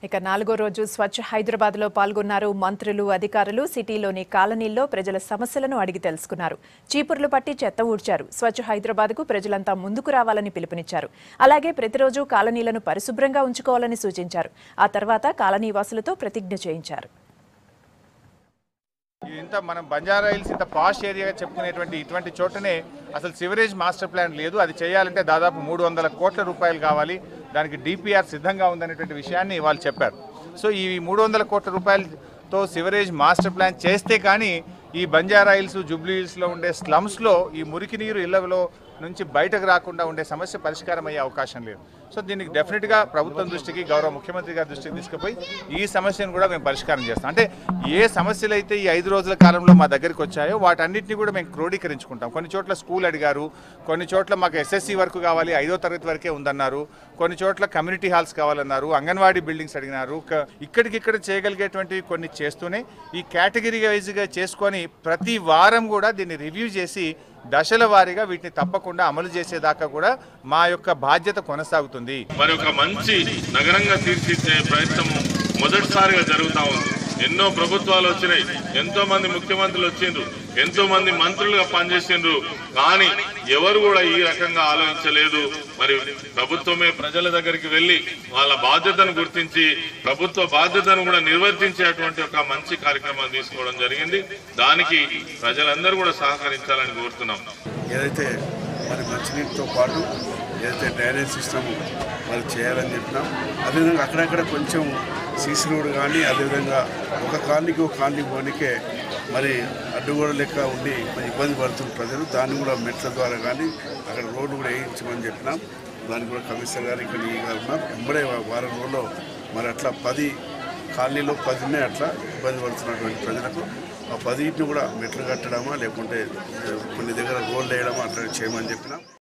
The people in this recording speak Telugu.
ఇక 4వ రోజు స్వచ్ఛ హైదరాబాద్లో పాల్గొన్నారు మంత్రులు, అధికారులు. సిటీలోని కాలనీల్లో ప్రజల సమస్యలను అడిగి తెలుసుకున్నారు. చీపుర్లు పట్టి చెత్త ఊడ్చారు. స్వచ్ఛ హైదరాబాద్కు ప్రజలంతా ముందుకు రావాలని పిలుపునిచ్చారు. అలాగే ప్రతిరోజు కాలనీలను పరిశుభ్రంగా ఉంచుకోవాలని సూచించారు. ఆ తర్వాత కాలనీవాసులతో ప్రతిజ్ఞ చేయించారు. ఇంత మనం బంజారా హిల్స్ ఇంత పాష్ ఏరియాగా చెప్పుకునేటువంటి ఇటువంటి చోటనే అసలు సివరేజ్ మాస్టర్ ప్లాన్ లేదు. అది చేయాలంటే దాదాపు 300 కోట్ల రూపాయలు కావాలి. దానికి డిపిఆర్ సిద్ధంగా ఉందనేటువంటి విషయాన్ని వాళ్ళు చెప్పారు. సో ఈ 300 కోట్ల రూపాయలతో సివరేజ్ మాస్టర్ ప్లాన్ చేస్తే కానీ ఈ బంజారా హిల్స్, జూబ్లీ హిల్స్లో ఉండే స్లమ్స్లో ఈ మురికి నీరు ఇళ్లలో నుంచి బయటకు రాకుండా ఉండే సమస్య పరిష్కారం అయ్యే అవకాశం లేదు. సో దీనికి డెఫినెట్గా ప్రభుత్వం దృష్టికి, గౌరవ ముఖ్యమంత్రి గారి దృష్టికి తీసుకుపోయి ఈ సమస్యను కూడా మేము పరిష్కారం చేస్తాం. అంటే ఏ సమస్యలు అయితే ఈ 5 రోజుల కాలంలో మా దగ్గరికి వచ్చాయో వాటన్నిటిని కూడా మేము క్రోడీకరించుకుంటాం. కొన్ని చోట్ల స్కూల్ అడిగారు, కొన్ని చోట్ల మాకు ఎస్ఎస్సి వరకు కావాలి, 5వ తరగతి వరకే ఉందన్నారు, కొన్ని చోట్ల కమ్యూనిటీ హాల్స్ కావాలన్నారు, అంగన్వాడీ బిల్డింగ్స్ అడిగినారు. ఇక్కడికిక్కడ చేయగలిగేటువంటి కొన్ని చేస్తూనే ఈ కేటగిరీ వైజ్గా చేసుకొని ప్రతి వారం కూడా దీన్ని రివ్యూ చేసి దశల వారీగా వీటిని తప్పకుండా అమలు చేసేదాకా కూడా మా యొక్క బాధ్యత కొనసాగుతుంది. మరి ఒక మంచి నగరంగా తీర్చిదిద్దే ప్రయత్నము మొదటిసారిగా జరుగుతూ ఉంది. ఎన్నో ప్రభుత్వాలు వచ్చినాయి, ఎంతో మంది ముఖ్యమంత్రులు వచ్చిండ్రు, ఎంతో మంది మంత్రులుగా పనిచేసిండ్రు, కానీ ఎవరు కూడా ఈ రకంగా ఆలోచించలేదు. మరి ప్రభుత్వమే ప్రజల దగ్గరికి వెళ్లి వాళ్ళ బాధ్యతను గుర్తించి ప్రభుత్వ బాధ్యతను కూడా నిర్వర్తించేటువంటి ఒక మంచి కార్యక్రమాన్ని తీసుకోవడం జరిగింది. దానికి ప్రజలందరూ కూడా సహకరించాలని కోరుతున్నాం. ఏదైతే మరి మంచినీటితో పాటు ఏదైతే డ్రైనేజ్ సిస్టమ్ మరి చేయాలని చెప్పినాం, అదేవిధంగా అక్కడక్కడ కొంచెం సీసీ రోడ్ కానీ, అదేవిధంగా ఒక కాలనీకి ఒక కాలనీ పోనీకే మరి అడ్డుగోడ లెక్క ఉండి మరి ఇబ్బంది పడుతున్న ప్రజలు, దాన్ని కూడా మెట్ల ద్వారా కానీ అక్కడ రోడ్డు కూడా వేయించమని చెప్పినాం. దానికి కూడా కమిషనర్ గారు ఇక్కడ ఉన్నారు. వెంబడే వారం రోజుల్లో మరి అట్లా 10 కాలనీలో 10 ఉన్నాయి అట్లా ఇబ్బంది పడుతున్నటువంటి ప్రజలకు. ఆ 10టిని కూడా మెట్లు కట్టడమా లేకుంటే కొన్ని దగ్గర రోడ్లు వేయడమా అట్లా చేయమని చెప్పినాం.